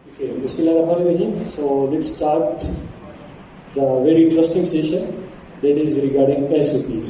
Okay, Bismillahirrahmanirrahim. So let's start the very interesting session that is regarding SOPs.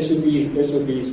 SOPs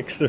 100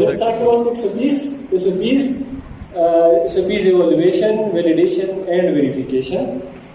let's talk about 120 SOPs evaluation, validation and verification.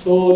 So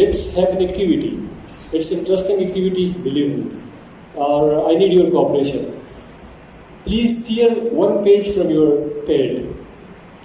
let's have an activity. It's interesting activity, believe me. Or I need your cooperation. Please tear one page from your pad.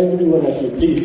Every one of you, please.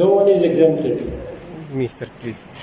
No one is exempted. Me sir, please.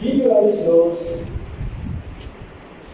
keep your eyes closed.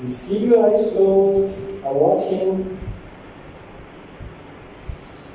Just keep your eyes closed. I'm watching.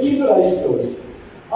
keep your eyes closed.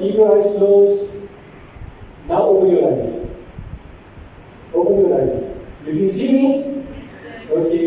Keep your eyes closed. Now open your eyes. Open your eyes. You can see me? Okay.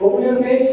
Open your page.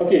Okay,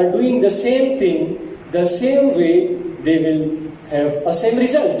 are doing the same thing the same way, they will have a same result.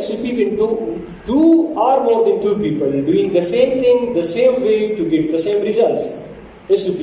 SOP when two or more than two people doing the same thing the same way to get the same results. SOP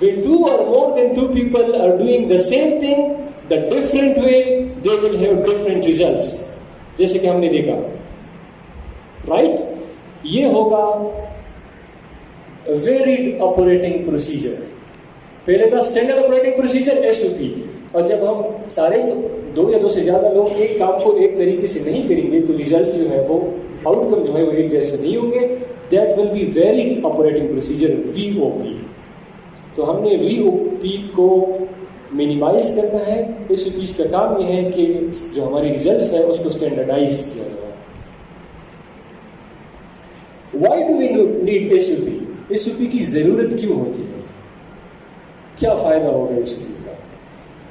when 2 or more than 2 people are doing the same thing the different way, they will have different results. جیسے کہ ہم نے دیکھا right. یہ ہوگا varied operating procedure. پہلے تھا standard operating procedure SOP, اور جب ہم سارے 2 یا 2 سے زیادہ لوگ ایک کام کو ایک طریقے سے نہیں کریں گے تو ریزلٹ جو ہے وہ آؤٹ کم جو ہے وہ ایک جیسے نہیں ہوں گے. That will be varied operating procedure VOP. تو ہم نے VOP کو مینیمائز کرنا ہے. SOPs کا کام یہ ہے کہ جو ہماری ریزلٹس ہے اس کو اسٹینڈرڈائز کیا جائے. Why do we need SOP؟ SOP کی ضرورت کیوں ہوتی ہے؟ کیا فائدہ ہوگا SOP کا؟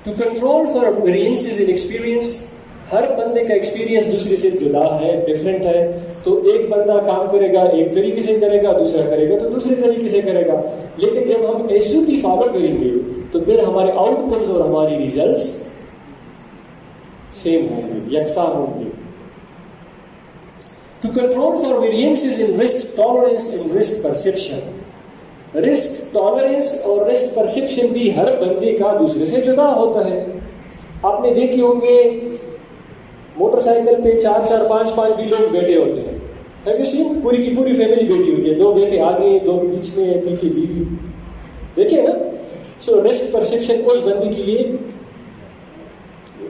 To control for variances in experience. ہر بندے کا ایکسپیرئنس دوسرے سے جدا ہے, ڈفرینٹ ہے. تو ایک بندہ کام کرے گا ایک طریقے سے کرے گا, دوسرا کرے گا تو دوسرے طریقے سے کرے گا. لیکن جب ہم SOP فالو کریں گے تو پھر ہمارے آؤٹ کمز اور ہماری ریزلٹس سیم ہوں گے, یکساں ہوں گے. To control for variances in risk tolerance and risk perception. Risk tolerance اور رسک پرسیپشن بھی ہر بندے کا دوسرے سے جدا ہوتا ہے. آپ نے دیکھے ہوں گے موٹر سائیکل پہ 4 5 بھی لوگ بیٹھے ہوتے ہیں. Have you seen? پوری کی پوری فیملی بیٹھی ہوتی ہے, 2 بیٹے آگے 2 بیچ میں, پیچھے بیوی. دیکھیے نا. سو رسک پرسیپشن اس بندے کے لیے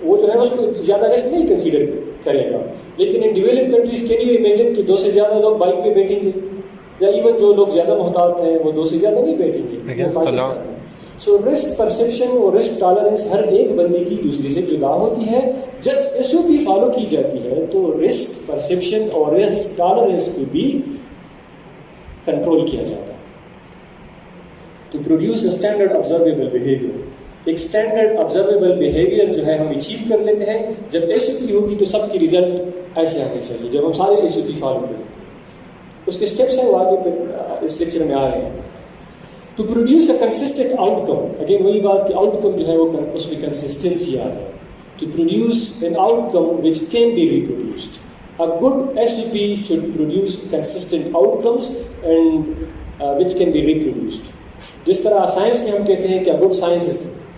وہ جو ہے اس کو زیادہ رسک نہیں کنسیڈر کرے گا. لیکن in develop countries can you imagine کہ 2 سے زیادہ لوگ بائک پہ بیٹھیں گے, یا ایون جو لوگ زیادہ محتاط ہیں وہ 2 سے زیادہ نہیں بیٹھیں گے. سو رسک پرسیپشن اور رسک ٹالرنس ہر ایک بندے کی دوسرے سے جدا ہوتی ہے. جب SOP فالو کی جاتی ہے تو رسک پرسیپشن اور رسک ٹالرنس کو بھی کنٹرول کیا جاتا ہے. To produce a standard observable behaviour. ایک اسٹینڈرڈ آبزرویبل بیہیویئر جو ہے ہم اچیو کر لیتے ہیں. جب SOP ہوگی تو سب کی ریزلٹ ایسے آنے چاہیے. جب ہم سارے SOP فالو کریں اس کے اسٹیپس ہیں وہ آگے پھر اس لیکچر میں آ رہے ہیں. To produce a consistent outcome. Again وہی بات کہ آؤٹ کم جو ہے وہ اس میں کنسسٹنسی آ جائے. To produce an outcome which can be reproduced. A good SOP should produce consistent outcomes and which can be reproduced. جس طرح سائنس میں ہم کہتے ہیں کہ good science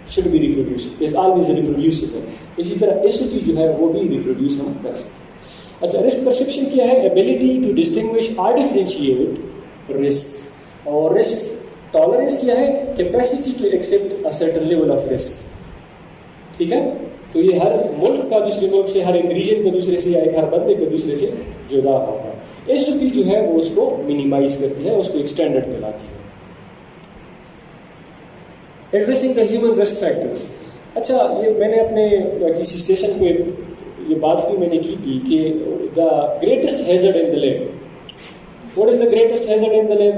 should be reproduced, is always reproducible. اسی طرح SOP جو ہے وہ بھی ریپروڈیوس ہم کر سکتے ہیں. اچھا, رسک پرسیپشن کیا ہے؟ ایبلٹی ٹو ڈسٹنگوش اور ڈفرینشیٹ رسک. اور رسک ٹالرنس کیا ہے؟ Capacity to accept a certain level of risk. ٹھیک ہے. تو یہ ہر ملک کا دوسرے ملک سے, ہر ایک ریجن کا دوسرے سے, یا ایک ہر بندے کا دوسرے سے جدا ہوگا. SOP جو ہے وہ اس کو مینیمائز کرتی ہے, اس کو ایک اسٹینڈرڈ پہ لاتی ہے. Addressing the human risk factors. اچھا, یہ میں نے اپنے کسی اسٹیشن پہ یہ بات بھی میں نے کی تھی کہ the greatest hazard in the lab. What is the greatest hazard in the lab?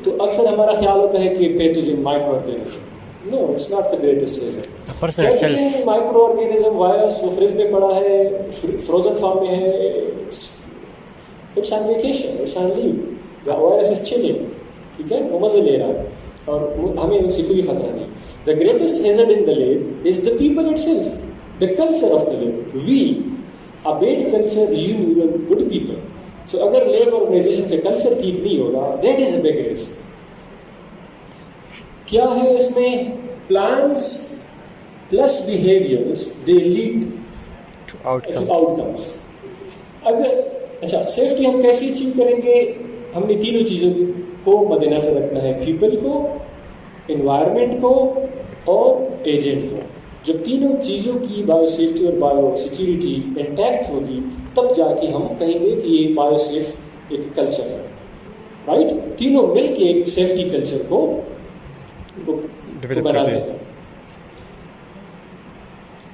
تو اکثر ہمارا خیال ہوتا ہے کہ pathogen microorganism. No, it's not the greatest hazard. Microorganism virus وہ فریج میں پڑا ہے, فروزن فارم میں ہے, it's on vacation, it's on leave. The virus is chilling. ٹھیک ہے, وہ مزے لے رہا ہے اور ہمیں ان سے کوئی خطرہ نہیں. The greatest hazard in the lab is the people itself, the culture of the lab. We a bad culture ruin good people. So اگر لیب آرگنائزیشن کا کلچر ٹھیک نہیں ہوگا, that is a big risk. کیا ہے اس میں؟ plans plus behaviors they lead to outcomes. اگر اچھا سیفٹی ہم کیسے اچیو کریں گے؟ ہم نے تینوں چیزوں کو مد نظر رکھنا ہے, پیپل کو, انوائرمنٹ کو اور ایجنٹ کو. جب تینوں چیزوں کی بایو سیفٹی اور بایو سیکیورٹی انٹیکٹ ہوگی تب جا کے ہم کہیں گے کہ یہ بایو سیف ایک کلچر ہے. رائٹ, تینوں مل کے ایک سیفٹی کلچر کو بناتے ہیں.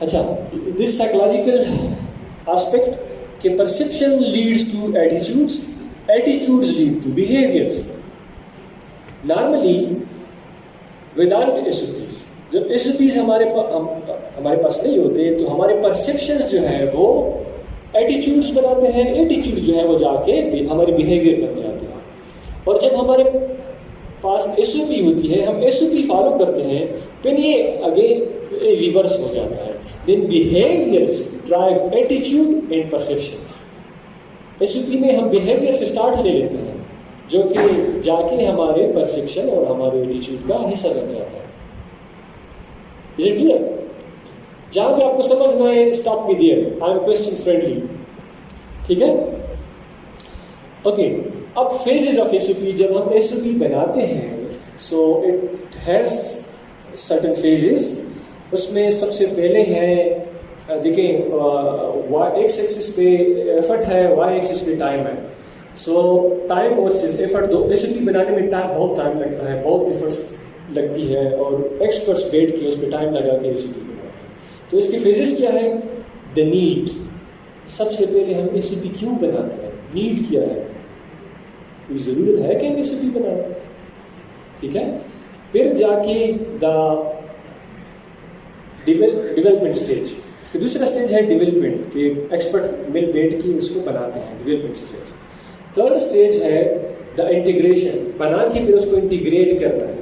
اچھا, دس سائیکولوجیکل آسپیکٹ کہ perception leads to attitudes, attitudes lead to behaviours. Normally without SOPs, جب SOPs ہمارے پاس نہیں ہوتے تو ہمارے پرسیپشنز جو ہیں وہ ایٹیچیوڈس بناتے ہیں, ایٹیچیوڈس جو ہے وہ جا کے ہمارے بیہیویئر بن جاتے ہیں. اور جب ہمارے پاس SOP ہوتی ہے, ہم SOP فالو کرتے ہیں, پھر یہ اگین ریورس ہو جاتا ہے. دین بیہیویئرس ڈرائیو ایٹیچیوڈ اینڈ پرسیپشنز. SOP میں ہم بیہیویئر سے اسٹارٹ لے لیتے ہیں, جو کہ جا کے ہمارے پرسیپشن اور ہمارے ایٹیچیوڈ کا حصہ بن جاتا ہے. Is it clear? جہاں بھی آپ کو سمجھ نہ آئے stop me there. I am question friendly. ٹھیک ہے؟ اوکے. اب phases of S O P. جب ہم ایس او پی بناتے ہیں so it has certain phases. اس میں سب سے پہلے ہے دیکھیں ایکس ایکسس پہ ایفرٹ ہے, وائی ایکسس پہ ٹائم ہے. So time versus effort. دو ایس او پی بنانے میں بہت ٹائم لگتا ہے, بہت ایفرٹس لگتی ہے, اور ایکسپرٹس بیٹھ کے اس پہ ٹائم لگا کے ایس او پی بناتے ہیں. تو اس کی فیزز کیا ہے؟ The need. سب سے پہلے ہم ایس او پی کیوں بناتے ہیں؟ نیڈ کیا ہے؟ کوئی ضرورت ہے کہ ہم ایس او پی بنانا. ٹھیک ہے. پھر جا کے دا ڈیولپمنٹ اسٹیج. اس کا دوسرا اسٹیج ہے ڈیولپمنٹ, کہ ایکسپرٹ مل بیٹھ کے اس کو بناتے ہیں, ڈیولپمنٹ اسٹیج. تھرڈ اسٹیج ہے دا انٹیگریشن. بنا کے پھر اس کو انٹیگریٹ کرنا ہے.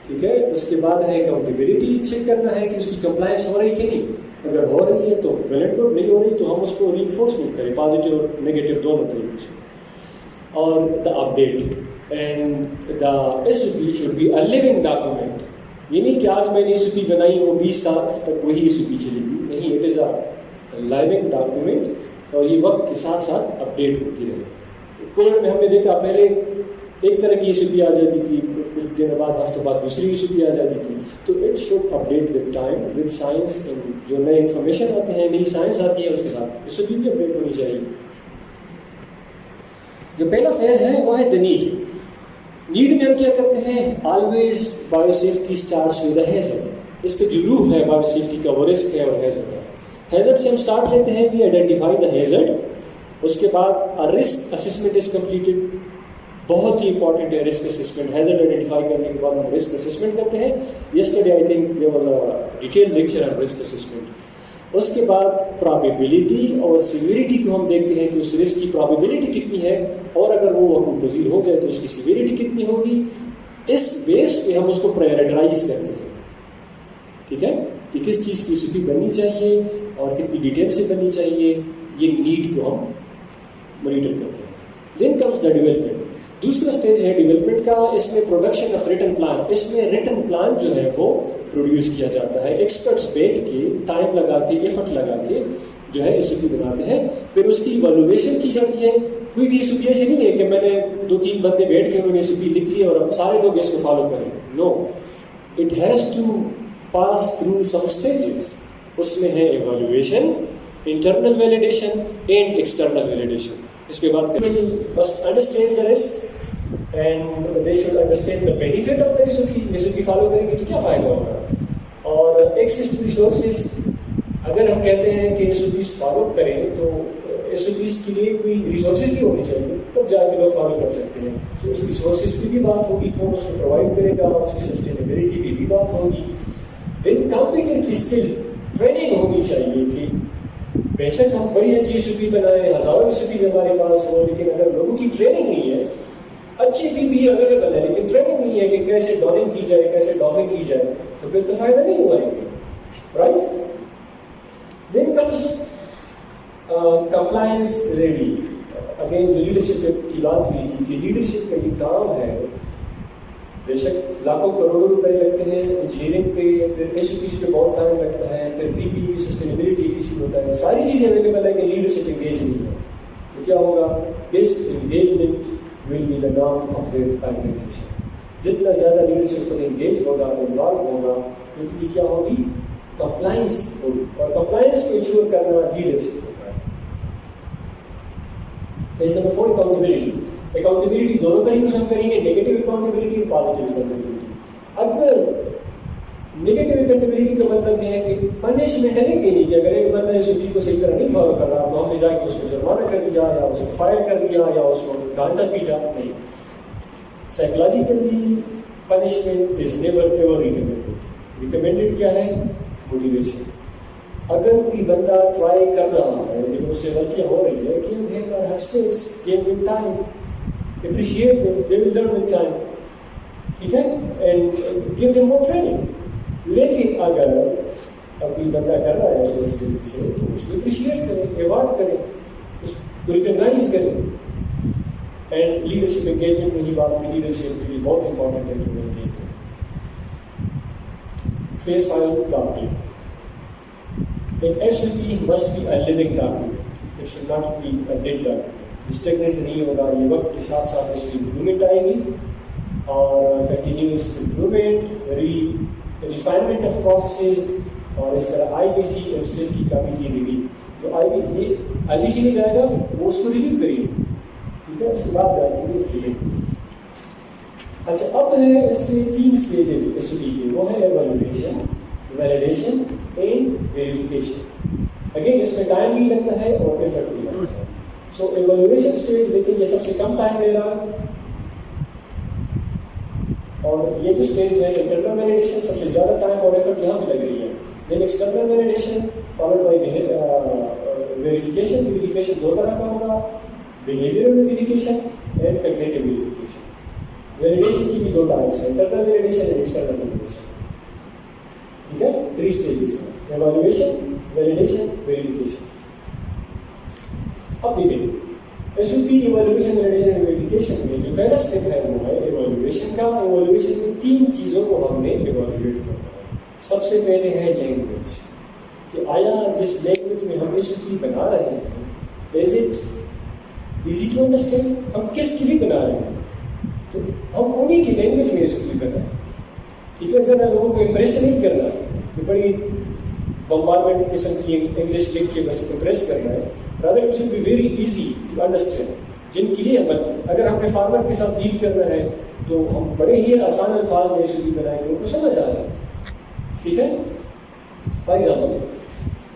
ٹھیک ہے. اس کے بعد ہے اکاؤنٹیبلٹی. چیک کرنا ہے کہ اس کی کمپلائنس ہو رہی کہ نہیں. اگر ہو رہی ہے تو ویل اینڈ گڈ, نہیں ہو رہی تو ہم اس کو ری انفورسمنٹ کریں, پازیٹیو اور نیگیٹو دونوں طریقوں سے. اور the update. And the S O P should be a living document. یہ نہیں کہ آج میں نے ایس او پی بنائی وہ 20 سال تک وہی ایس او پی چلے گی. نہیں, it is a living document, اور یہ وقت کے ساتھ ساتھ اپڈیٹ ہوتی رہے. کووڈ میں ہم نے دیکھا پہلے ایک طرح کی ایس او پی آ جاتی تھی, کچھ دن بعد ہفتوں بعد دوسری ایس او پی آ جاتی تھی. تو it should update with time, with science. جو نئے انفارمیشن آتے ہیں, نئی سائنس آتی ہے, اس کے ساتھ ایس او پی بھی اپڈیٹ ہونی چاہیے. جو پہلا فیز ہے وہ ہے دا نیڈ. نیڈ میں ہم کیا کرتے ہیں؟ Always biosafety starts with a hazard. اس کا جو روح ہے بایو سیفٹی کا وہ رسک ہے اور ہیزرڈ ہے. ہیزرڈ سے ہم اسٹارٹ لیتے ہیں, وی آئیڈینٹیفائی دا ہیزرڈ. اس کے بعد رسک اسسمنٹ از کمپلیٹڈ. بہت ہی امپورٹنٹ ہے رسک اسسمنٹ. ہیزرڈ آئیڈینٹیفائی کرنے کے بعد ہم رسک اسسمنٹ کرتے ہیں. Yesterday I think there was a detail lecture on risk assessment. اس کے بعد پرابیبلٹی اور سیویریٹی کو ہم دیکھتے ہیں کہ اس رسک کی پرابیبلٹی کتنی ہے, اور اگر وہ وقوع پذیر ہو جائے تو اس کی سیویریٹی کتنی ہوگی. اس بیس پہ ہم اس کو پرائرٹائز کرتے ہیں. ٹھیک ہے. کہ کس چیز کی ایس او پی بننی چاہیے اور کتنی ڈیٹیل سے بننی چاہیے, یہ نیڈ کو ہم مانیٹر کرتے ہیں. Then comes the development. دوسرا اسٹیج ہے ڈیولپمنٹ کا. اس میں پروڈکشن آف ریٹن پلان. اس میں ریٹن پلان جو ہے وہ پروڈیوس کیا جاتا ہے. ایکسپرٹس بیٹھ کے ٹائم لگا کے ایفرٹ لگا کے جو ہے ایس او پی بناتے ہیں. پھر اس کی ایویلویشن کی جاتی ہے. کوئی بھی ایس او پی ایسی نہیں ہے کہ میں نے 2-3 بندے بیٹھ کے انہوں نے ایس او پی لکھ لی اور اب سارے لوگ اس کو فالو کریں. No, it has to pass through some stages. اس میں ہے evaluation, internal validation and external validation. اس پہ بات کریں. Must understand the risk and they should understand the benefit of the S O P. S O P follow کریں گے تو کیا فائدہ ہوگا. اور ایکسیس ٹو ریسورسز. اگر ہم کہتے ہیں کہ ایس او پیز فالو کریں تو ایس او پیز کے لیے کوئی ریسورسز بھی ہونی چاہیے, تب جا کے لوگ فالو کر سکتے ہیں. تو اس ریسورسز کی بھی بات ہوگی, کون اس کو پرووائڈ کرے گا, اس کی سسٹینیبلٹی کی بھی بات ہوگی. دین کمپیٹنٹ اسکل. ٹریننگ ہونی چاہیے کہ بے شک ہم بڑی اچھی ایس او پی بنائیں, ہزاروں ایس او پیز ہمارے پاس ہو, لیکن اگر لوگوں کی ٹریننگ نہیں ہے, اچھی بھی اویلیبل ہے لیکن ٹریننگ نہیں ہے کہ کیسے ڈوننگ کی جائے, کیسے ڈافنگ کی جائے, تو پھر تو فائدہ نہیں ہوا ہے. Right. Then comes compliance ready. Again جو لیڈرشپ کی بات ہوئی تھی کہ لیڈرشپ کا یہ کام ہے. بے شک لاکھوں کروڑوں روپئے لگتے ہیں انجینئرنگ پہ, پھر ایس او پیز پہ بہت ٹائم لگتا ہے, پھر پی پی کی سسٹینیبلٹی ایشو ہوتا ہے. ساری چیزیں اویلیبل ہے کہ لیڈرشپ انگیج نہیں ہے. تو کیا ہوگا؟ بیس engagement will be the norm of the organization. جتنا زیادہ لیڈرشپ کو انگیج ہوگا, انوالو ہوگا, اتنی کیا ہوگی؟ کمپلائنس ہوگی. اور کمپلائنس کو انشور کرنا لیڈرشپ ہوتا ہے. Phase number 4 accountability. اکاؤنٹیبلٹی دونوں کا یوز ہم کریں گے, نیگیٹو اکاؤنٹیبلٹی اور پازیٹیو اکاؤنٹیبلٹی. اگر نیگیٹو اکاؤنٹیبلٹی کا مطلب یہ ہے کہ پنشمنٹ ہے نہیں کہ اگر ایک بندہ ایس او پی کو صحیح طرح نہیں فالو کر رہا تو ہم نے جا کے اس کو جرمانہ کر دیا یا اس کو فائر کر دیا یا اس کو ڈانٹا پیٹا. نہیں. Psychologically punishment is never ever recommended. Recommended کیا ہے؟ موٹیویشن. اگر کوئی بندہ ٹرائی کر رہا ہے لیکن اس سے غلطیاں ہو رہی ہے, give him a headspace, give him time, appreciate them, they will learn with time. ٹھیک ہے. and give them more training. لیکن اگر کوئی بندہ کر رہا ہے اس طریقے سے تو اس کو اپریشیٹ کریں, ایوارڈ کریں, اس کو ریکگنائز کریں. اینڈ لیڈرشپ انگیجمنٹ میں ہی بات کی، لیڈرشپ کے لیے بہت امپورٹنٹ ہے کہ وہ انگیج کریں. Phase 5 document. ایک SOP must be a living document. It should not be a dead document. Stagnant نہیں ہوگا، یہ وقت کے ساتھ ساتھ اس کی امپرومنٹ آئے گی اور continuous improvement, refinement of processes, اور اس طرح IBC اور سیفٹی کمیٹی ریویو. جو IBC میں جائے گا وہ اس کو ریویو کرے گی، ٹھیک ہے، اس کے بعد جائے گی. اچھا، اب ہے اس کے 3 اسٹیجز SOP کے، وہ ہے ایوالویشن، ویلیڈیشن اینڈ ویریفیکیشن. اگین اس میں ٹائم بھی لگتا ہے اور ایفرٹ بھی لگتا ہے. سو ایوالویشن اسٹیج دیکھیں یہ سب سے کم ٹائم لے رہا ہے، اور یہ جو اسٹیج ہے انٹرنل ویلیڈیشن سب سے زیادہ ٹائم اور ایفرٹ یہاں پہ لگ رہی ہے. Then external validation followed by verification. Verification 2 طرح کا ہوگا، behavioural verification and cognitive verification. Validation کی بھی 2 ٹائپس ہیں، internal validation and external validation. ٹھیک ہے، 3 اسٹیجز ہیں، ایوالویشن، ویلیڈیشن، ویریفیکیشن. اب دیکھیں SOP ایوالویشن، ویلیڈیشن اینڈ ویریفیکیشن میں جو پہلا اسٹیپ ہے وہ ہے ایوالویشن کا. ایوالویشن میں 3 چیزوں کو ہم نے ایوالویٹ کرنا ہے. سب سے پہلے ہے لینگویج، کہ آیا جس لینگویج میں ہم SOP بنا رہے ہیں is it easy to understand, ہم کس کے لیے بنا رہے ہیں، تو ہم انہیں کی لینگویج میں SOP بنائیں. ٹھیک ہے، زیادہ لوگوں کو امپریس نہیں کرنا کہ بڑی بمبارمنٹ قسم کی انگلش لکھ کے بس امپریس کرنا ہے. rather it should be very easy to understand. جن کے لیے اگر ہم نے فارمر کے ساتھ ڈیل کرنا ہے تو ہم بڑے ہی آسان الفاظ میں SOP بنائیں گے، ان کو سمجھ آ جائے. ٹھیک ہے، فار ایگزامپل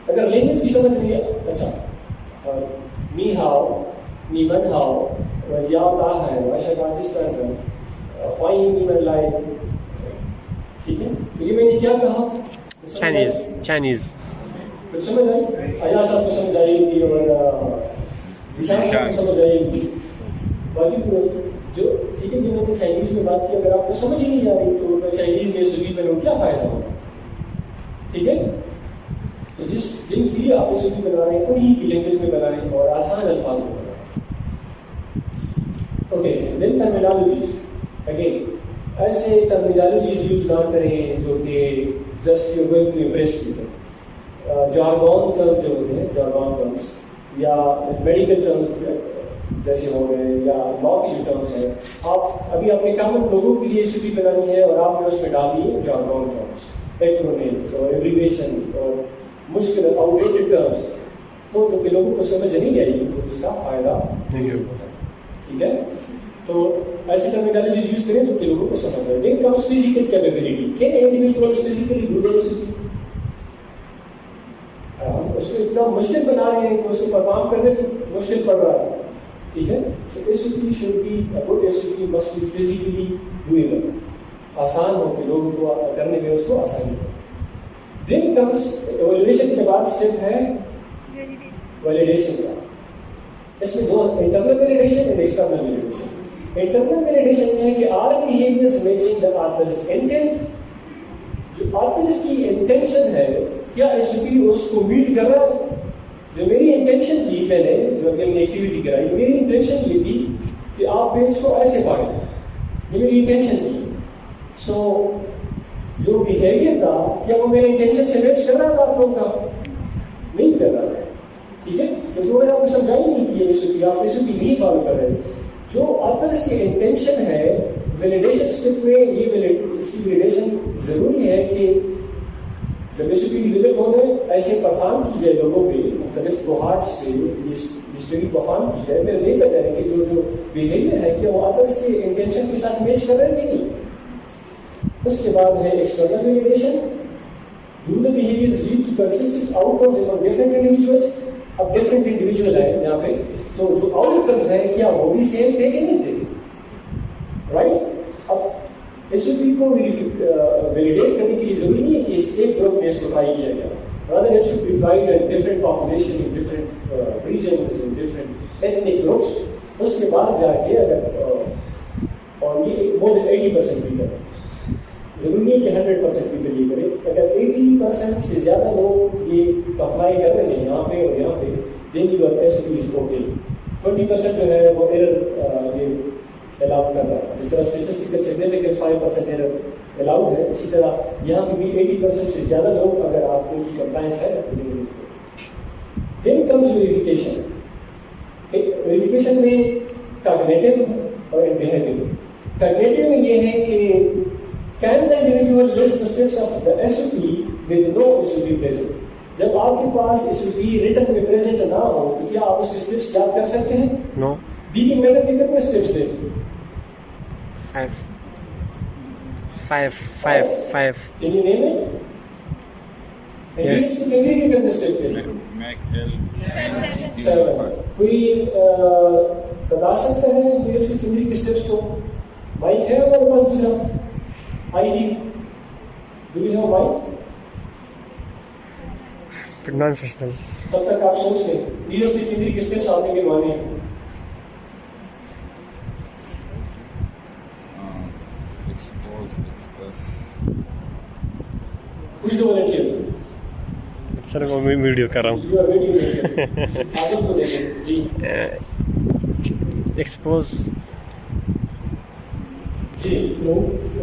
اگر لینگویج کی سمجھ نہیں ہے، اچھا نی ہاؤ، نی من ہاؤ، یاؤ تا ہے، وائشا پاکستان کا فائن نی من لائے. ٹھیک ہے، تو یہ میں نے کیا کہا، چائنیز کچھ سمجھ آئی، آیا صاحب کو سمجھ آئے گی اور ذیشان صاحب کو سمجھ آئے گی. باقی جو ٹھیک ہے، میں نے چائنیز میں بات کی، اگر آپ کو سمجھ ہی نہیں آ رہی تو میں چائنیز میں SOP بناؤں، کیا فائدہ ہوگا. ٹھیک ہے، تو جن کے لیے آپ SOP بنا رہے ہیں انہیں کی لینگویج میں بنائیں اور آسان الفاظ میں بنائیں. Okay, then terminologies. اگین ایسے ٹرمینالوجیز یوز نہ کریں جو کہ just you going to impress people. Jargon term جو ہوتے ہیں، جارگون ٹرمس یا میڈیکل ٹرمس جیسے ہو گئے، یا لا کی جو ٹرمس ہیں، آپ ابھی اپنے کامن لوگوں کے لیے SOP بنانی ہے اور آپ نے اس میں ڈال دیے جارگون ٹرمس، ایکرونیمز اور ایبریویشنز اور مشکل آؤٹ ڈیٹڈ ٹرمس، تو جو کہ لوگوں کو سمجھ نہیں آئے گی تو اس کا فائدہ نہیں ہوگا. ٹھیک ہے، تو ایسی ٹرمینالوجیز یوز کریں جو کہ لوگوں کو سمجھ آئے. Then comes physical capability. Can individuals physically do the SOP؟ اس کو اتنا مشکل بنا رہے ہیں کہ اس کو پرفارم کرنے تو مشکل پڑ رہا ہے. ٹھیک ہے، سو SOP should be a good SOP must be physically doable. آسان ہو کہ لوگوں کو کرنے میں اس کو آسانی ہو. دین کمز ایوالویشن کے بعد اسٹیپ ہے ویلیڈیشن کا. اس میں 2، internal validation and external validation. Internal validation یہ ہے کہ are behaviours matching the authors intent. جو آتھرز کی انٹینشن ہے کیا SOP اس کو میٹ کر رہا ہے. جو میری انٹینشن تھی پہلے جو کہ ہم نے ایکٹیویٹی کرائی، میری انٹینشن یہ تھی کہ آپ پیج کو ایسے پڑھیں، یہ میری انٹینشن تھی. سو جو بیہیویئر تھا کیا وہ میری انٹینشن سے میچ کر رہا تھا آپ لوگوں کا؟ نہیں کر رہا تھا. ٹھیک ہے، تو جو میں آپ کو سمجھائی نہیں تھی SOP، آپ SOP نہیں فالو کر رہے. جو آتھرس کی انٹینشن ہے ویلیڈیشن اسٹیپ میں، اس کی ویلیڈیشن ضروری ہے کہ جب SOP ڈیولپ ہو جائے ایسے پرفارم کی جائے لوگوں پہ، مختلف کوہارٹس پہ یہ اسٹڈی پرفارم کی جائے، پھر دیکھا جائے کہ جو بیہیویئر ہے کہ وہ آتھرس کے انٹینشن کے ساتھ میچ کر رہے ہیں کہ نہیں. اس کے بعد ہے external validation. Do the behaviours lead to consistent outcome in different individuals. اب ڈفرنٹ انڈیویجول ہے یہاں پہ، تو جو آؤٹ کمز ہیں کیا وہ بھی سیم تھے کہ نہیں تھے. رائٹ، اب SOP کو ویلیڈیٹ کرنے کے لیے ضروری نہیں ہے کہ اس ایک گروپ میں اس کو ٹرائی کیا گیا. rather it should be tried at different population in different regions in different ethnic groups. اس کے بعد جا کے اگر اور یہ مور دین 80% بھی کرے، ضروری نہیں کہ 100% پیپل یہ کرے. اگر 80% سے زیادہ لوگ یہ اپلائی کر رہے ہیں یہاں پہ اور یہاں پہ، then your SOP is okay. 20% جو ہے وہ ایرر الاؤ کر رہا ہے. جس طرح اسٹیٹسٹیکل سگنیفیکینس 5% ایرر الاؤڈ ہے, اسی طرح یہاں پہ بھی 80% سے زیادہ لوگ اگر آپ ان کی کمپلائنس ہے. Then comes verification. ویریفیکیشن میں کاگنیٹو اور بیہیویئر. کاگنیٹو میں یہ ہے کہ can the individual list the steps of the SOP with no SOP present. جب آپ کے پاس SOP ریٹن میں پریزنٹ نہ ہو تو کیا آپ اس کے اسٹیپس یاد کر سکتے ہیں؟ No. بیکنگ میتھڈ کے کتنے اسٹیپس تھے؟ 5. Can you name it? Yes. کتنے اسٹیپ تھے؟ کوئی بتا سکتا ہے میرے سے کتنے کے اسٹیپس تو؟ مائک ہے ہمارے پاس دوسرا؟ آئی جی do you have mic? Non-professional. تب تک آپ سوچ لیں لیڈر سے کتنے کے اسٹیپس آپ نے گنوانے ہیں. Who is the volunteer? سر وہ میں ویڈیو کر رہا ہوں. You are ready. آدم کو دیکھیں جی. Expose. G. No.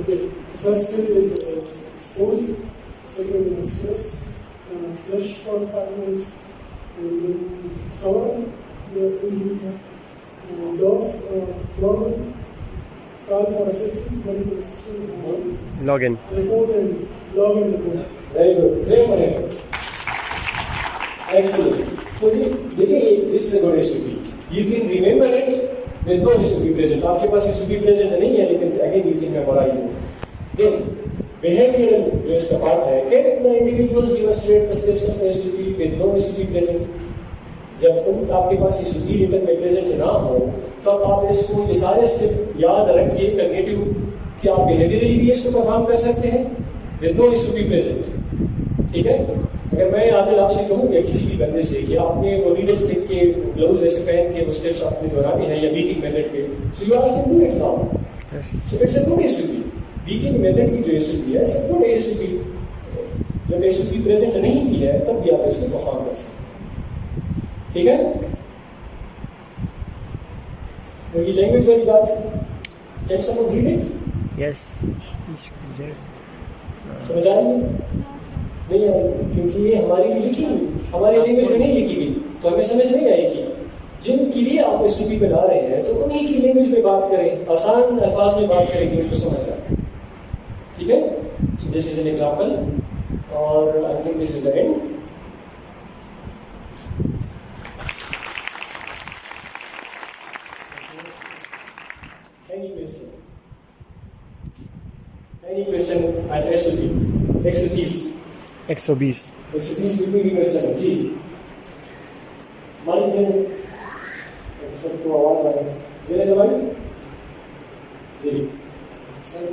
Okay. First step is expose. Second is express. Flush for 5 minutes. And then cover the injury. Log. Call for assistant. Medical assistant. Login. Report and log and report. Very good. Very good. Excellent. So دیکھیں this is a good SOP. You can remember it with no SOP present. آپ کے پاس SOP present نہیں ہے لیکن again you can memorize it. Then behavior جو اس کا part ہے can the individuals demonstrate the steps of the SOP with no SOP present. جب آپ کے پاس SOP ریٹن میں present نہ ہو تب آپ اس کو یہ سارے اسٹیپ یاد رکھ کے کگنیٹو کہ آپ بیہیویئرلی بھی اس کو پرفارم کر سکتے ہیں with no SOP present. ٹھیک ہے. اگر میں عادل آپ سے کہوں یا کسی بھی بندے سے کہ آپ نے وہ لیڈرس لکھ کے گلوز ایسے پہن کے وہ اسٹیپس آپ نے دہرانے ہیں یا بیکنگ میتھڈ کے so you all can do it now. So it's a good SOP. Baking method کی جو SOP ہے اٹس اے گڈ SOP. جب SOP پریزنٹ نہیں بھی ہے تب بھی آپ اس کو پرفارم کر سکتے ہیں. ٹھیک ہے. یہ لینگویج والی بات can some one read it? Yes. سمجھ آ رہی ہے؟ نہیں آ رہی کیونکہ یہ ہماری بھی لکھی ہوئی ہماری لینگویج میں نہیں لکھی گئی تو ہمیں سمجھ نہیں آئے گی. جن کے لیے آپ SOP بنا رہے ہیں تو انہیں کی لینگویج میں بات کریں, آسان الفاظ میں بات کریں کہ ان کو سمجھ آئے. ٹھیک ہے. دس از این ایگزامپل اور I think this is the and. Any question? Any question at SOP? 130. 120. 130 بھی کوئی question ہے جی. مائک ہے سب کو آواز آ رہی ہے. میرے سے مائک جی. سر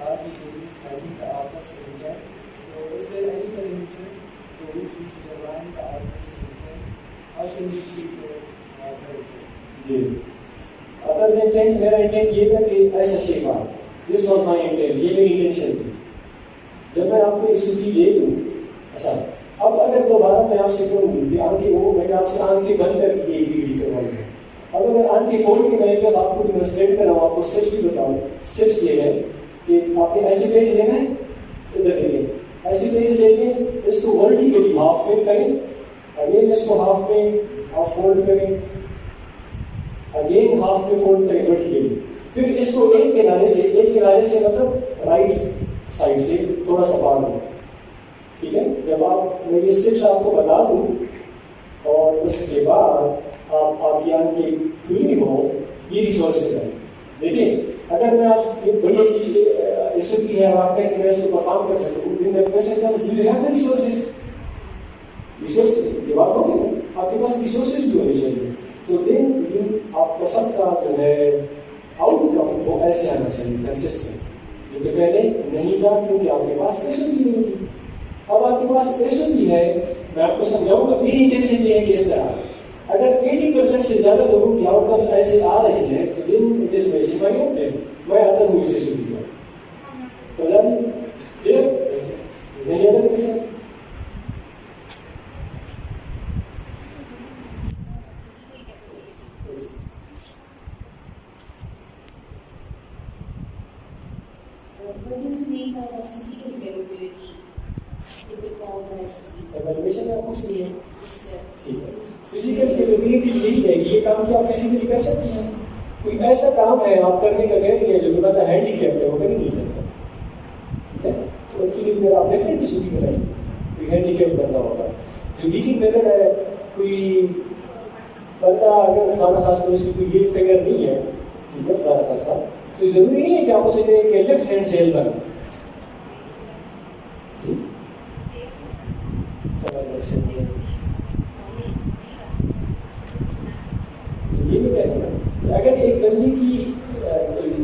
آپ کی سائزنگ کا آپس سے جائے so is there any permission to reach زبان کا آپس سے جائے ہاؤ کین وی سی جی. ادر انٹینٹ میرا انٹینٹ یہ تھا کہ ایسا شیپ آ دس واز مائی انٹینٹ. یہ میری انٹینشن تھی. جب میں آپ کو SOP دے دوں اچھا اب اگر دوبارہ میں آپ سے کہوں کہ آنکھیں وہ میں نے آپ سے آنکھیں بند کر کے ایک ڈگری کروائی ہے. اب اگر آنکھیں کھول کے میں ایک آپ کو ڈیمونسٹریٹ کر رہا ہوں آپ کو اسٹیپس بھی بتاؤں. اسٹیپس یہ ہے کہ آپ نے ایسے پیج لینا ہے ادھر کے لیے ایسے پیج لے کے اس کو ورٹیکلی ہاف میں کریں اگین اس کو ہاف میں آپ فولڈ کریں اگین ہاف میں فولڈ کریں ورٹیکلی. پھر اس کو ایک کنارے سے مطلب رائٹ سائڈ سے تھوڑا سا پار لیں. ٹھیک ہے. جب آپ میں یہ اسٹیپس آپ کو بتا دوں اور اس کے بعد آپ کی آنکھیں کھلی ہو یہ ریسورسز ہیں. دیکھیں اگر میں آپ ایک بڑی اچھی SOP ہے آپ کہیں کہ میں اس کو پرفارم کر سکتا ہوں دن میں کر سکتا ہوں do you have the resources. جو بات ہوگی نا آپ کے پاس ریسورسز بھی ہونے چاہیے. تو دن آپ کا سب کا جو ہے آؤٹ کم وہ ایسے آنا چاہیے کنسسٹنٹ جو کہ پہلے نہیں تھا کیونکہ آپ کے پاس SOP نہیں تھی. اب آپ کے پاس SOP ہے. میں آپ کو سمجھاؤں گا. میری انٹینشن یہ ہے کہ اس طرح اگر 80% سے زیادہ لوگوں کی آؤٹ کم ایسے آ رہے ہیں تو then it is basic my intent. میں آتا ہوں اس SOP کا سمجھا نہیں آتا کسی what do you mean by the physical capability to perform the SOP? Evaluation میں آپ کچھ نہیں ہے. Step. ٹھیک ہے. فزیکل کیپیبلٹی یہی ہے کہ یہ کام کیا آپ فزیکلی کر سکتی ہیں. کوئی ایسا کام ہے آپ کرنے کا کہہ رہی ہے جو بندہ ہینڈی کیپ ہے وہ کر ہی نہیں سکتا. ٹھیک ہے. تو ان کے لیے پھر آپ ڈیفینٹلی سوٹی بنائیے. کوئی ہینڈی کیپ بندہ ہوگا. جو لیکنگ میتھڈ ہے, کوئی بندہ اگر خدا خاص طور اس کی کوئی یہ فگر نہیں ہے, ٹھیک ہے, خدا خاصہ, تو ضروری نہیں ہے کہ آپ اسے کہیں کہ لیفٹ ہینڈ سیل بنا. جی تو یہ بھی کہنا ہے کہ اگر ایک بندی کی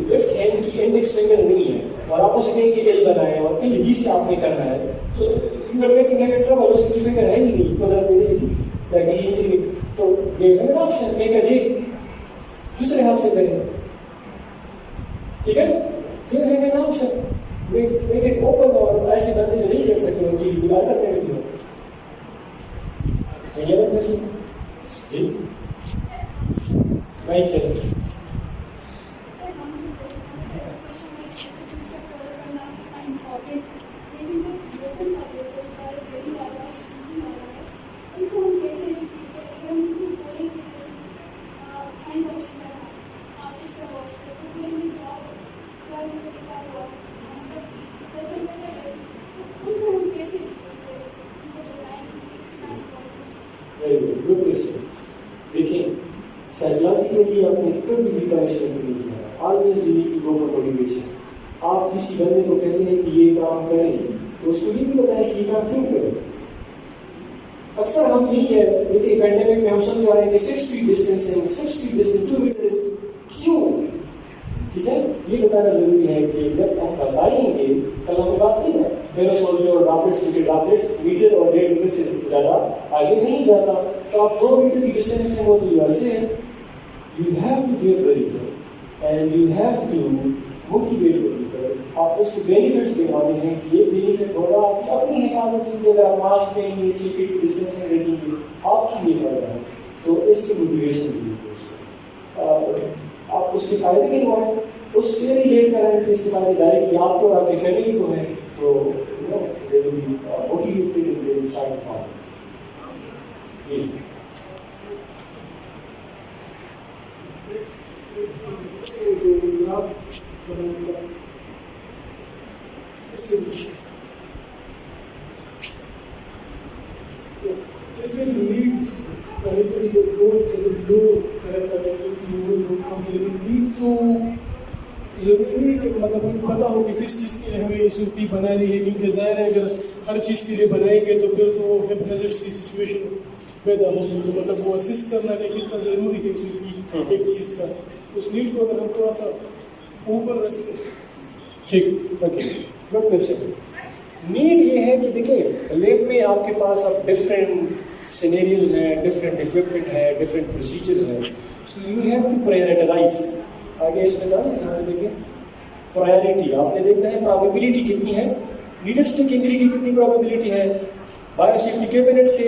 لیفٹ ہینڈ کی انڈیکس فنگر نہیں ہے اور آپ اسے کہیں کہ ایل بنائیں اور ایل ہی سے آپ نے کرنا ہے, so you are making him trouble. اس کی فنگر ہے ہی نہیں, قدرت نے نہیں دی یا کسی انجری, تو یہ ہے نا آپشن میک اے جے, دوسرے ہاتھ سے کریں. ٹھیک ہے. پھر ہے نا آپشن میک اٹ اوپن, اور ایسے بندے جو نہیں کر سکتے ان کی الٹرنیٹو ہو. یہ بات کیسے جی نہیں چلے. دیکھیں, سائیکولوجیکلی آپ نے کبھی بھی پنشمنٹ نہیں چاہا. Always you need to go for motivation. آپ کسی بندے کو کہتے ہیں کہ یہ کام کریں تو اس کو یہ بھی بتائیں کہ یہ کام کیوں کریں. اکثر ہم یہی ہے, دیکھیں پینڈیمک میں ہم سمجھا رہے ہیں کہ 6 feet ڈسٹینس ہے, 6 feet ڈسٹینس 2 meters کیوں. ٹھیک ہے, یہ بتانا ضروری ہے کہ جب ہم بتائیں گے, کل ہم نے بات کی ہے ایروسول اور ڈراپلیٹس, کیونکہ ڈراپلیٹس میٹر اور 1.5 میٹر سے زیادہ آگے نہیں جاتا, تو آپ 2 میٹر کی ڈسٹینس میں ہو تو you are safe. You have to give the reason and you have to motivate the people. آپ اس کے بینیفٹس دکھانے ہیں کہ یہ بینیفٹ ہوگا آپ کی اپنی حفاظت کے لیے. اگر آپ ماسک پہنیں گے, 6 feet کی ڈسٹینس میں رکھیں گے, آپ کے لیے فائدہ ہے. تو اس سے موٹیویشن ملے گی. آپ اس کے فائدے گنوائیں, اس سے ریلیٹ کریں کہ اس کے فائدے ڈائریکٹلی آپ کو اور آپ کی فیملی کو ہے, تو they will be motivated and they will try to follow. جی اس میں جو لیڈ کرنے کے لیے جو لو کرتا ہے لیڈ تو ضروری نہیں کہ مطلب ہمیں پتہ ہو کہ کس چیز کے لیے ہمیں ایس او پی بنانی ہے, کیونکہ ظاہر ہے اگر ہر چیز کے لیے بنائیں گے تو پھر تو ہیزارڈ سی سچویشن پیدا ہوگی. تو مطلب وہ اسس کرنا کہ کتنا ضروری ہے ایس او پی ایک چیز کا, اس نیڈ کو اگر ہم تھوڑا سا اوپر رکھیں. ٹھیک, اوکے, نوٹ کر سکتے. نیڈ یہ ہے کہ دیکھیں لیب میں آپ کے پاس اب ڈفرینٹ سینیریوز ہیں, ڈفرینٹ اکوپمنٹ ہے, ڈفرینٹ پروسیجرز ہیں, so you have to prioritize. آگے اس میں یہاں پہ دیکھیں پرائیورٹی, آپ نے دیکھنا ہے پرابیبلٹی کتنی ہے, لیڈرسٹک انجری کی کتنی پرابیبلٹی ہے, بایو سیفٹی کیبنٹ سے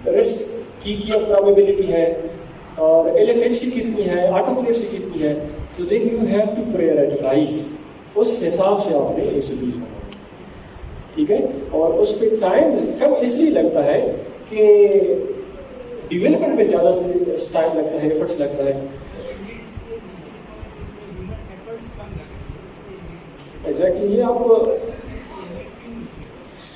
رسک کی کیا پرابیبلٹی ہے, اور ایل ایف ایل سی کتنی ہے, آٹو کلیو سی کتنی ہے. So then you have to prioritise. اس حساب سے آپ نے ایس او پیز بنانا. ٹھیک ہے, اور اس پہ ٹائم کم اس لیے لگتا ہے کہ ڈیولپمنٹ پہ زیادہ ٹائم لگتا ہے, ایفرٹس لگتا ہے. ایگزیکٹلی, یہ آپ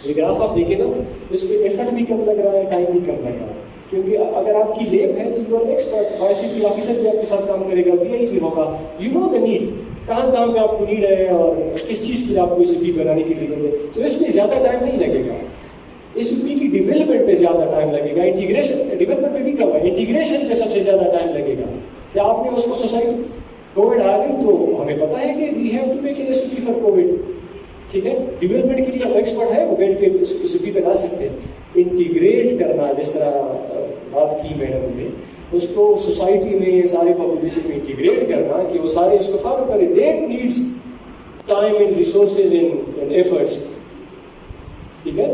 یہ گراف آپ دیکھیں نا, اس پہ ایفرٹ بھی کم لگ رہا ہے, ٹائم بھی کم لگ رہا ہے. کیونکہ اگر آپ کی لیب ہے تو you are expert, biosafety officer بھی آپ کے ساتھ کام کرے گا, پی آئی بھی ہوگا, یو نو دا نیڈ, کہاں کہاں پہ آپ کو نیڈ ہے اور کس چیز کے لیے آپ کو ایس او پی بنانے کی ضرورت ہے. تو اس میں زیادہ ٹائم نہیں لگے گا. ایس او پی کی ڈیولپمنٹ پہ زیادہ ٹائم لگے گا, انٹیگریشن ڈیولپمنٹ پہ بھی کم ہے, انٹیگریشن پہ سب سے زیادہ ٹائم لگے گا. کہ آپ نے اس کو سوسائٹی کووڈ آ گئی تو ہمیں پتہ ہے کہ we have to make an S O P for COVID. ٹھیک ہے, ڈیولپمنٹ کے لیے آپ ایکسپرٹ ہے, وہ بیٹھ کے ایس او پی پہ لا سکتے ہیں. انٹیگریٹ کرنا, جس طرح بات کی میڈم نے, اس کو سوسائٹی میں سارے پاپولیشن میں انٹیگریٹ کرنا کہ وہ سارے اس کو فالو کریں. That needs time and resources and efforts. ٹھیک ہے,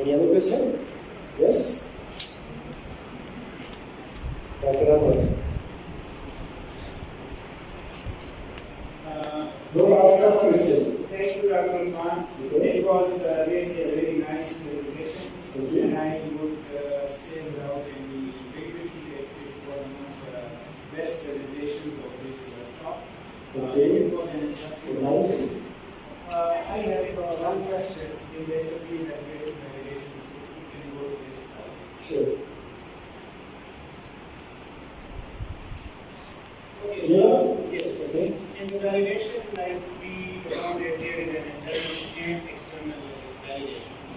Any other question? Yes? Dr. Anwar. No, ask a question. Thank you, Dr. Usman. It was really a very nice presentation. And I would say without any ambiguity that it was one of the best presentations of this workshop. It was an interesting. Nice. I have one question in the SOP that basic validation. You can go to this slide. Sure. Okay. Yeah. Yes. Okay. In the validation, like we found that there is an internal and external validation.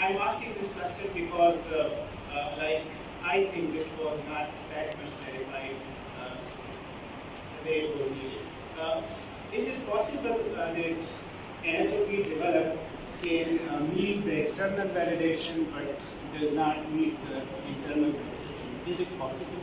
I'm asking this question because, like, I think this was not that much clarified the way it was needed. Is it possible that an SOP developed can meet the external validation but does not meet the internal validation? Is it possible?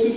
SOP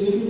SOP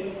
SOP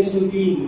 SOP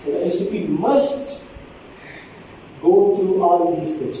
So the SOP must go through all these steps.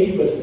80%,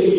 SOP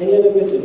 Any other question?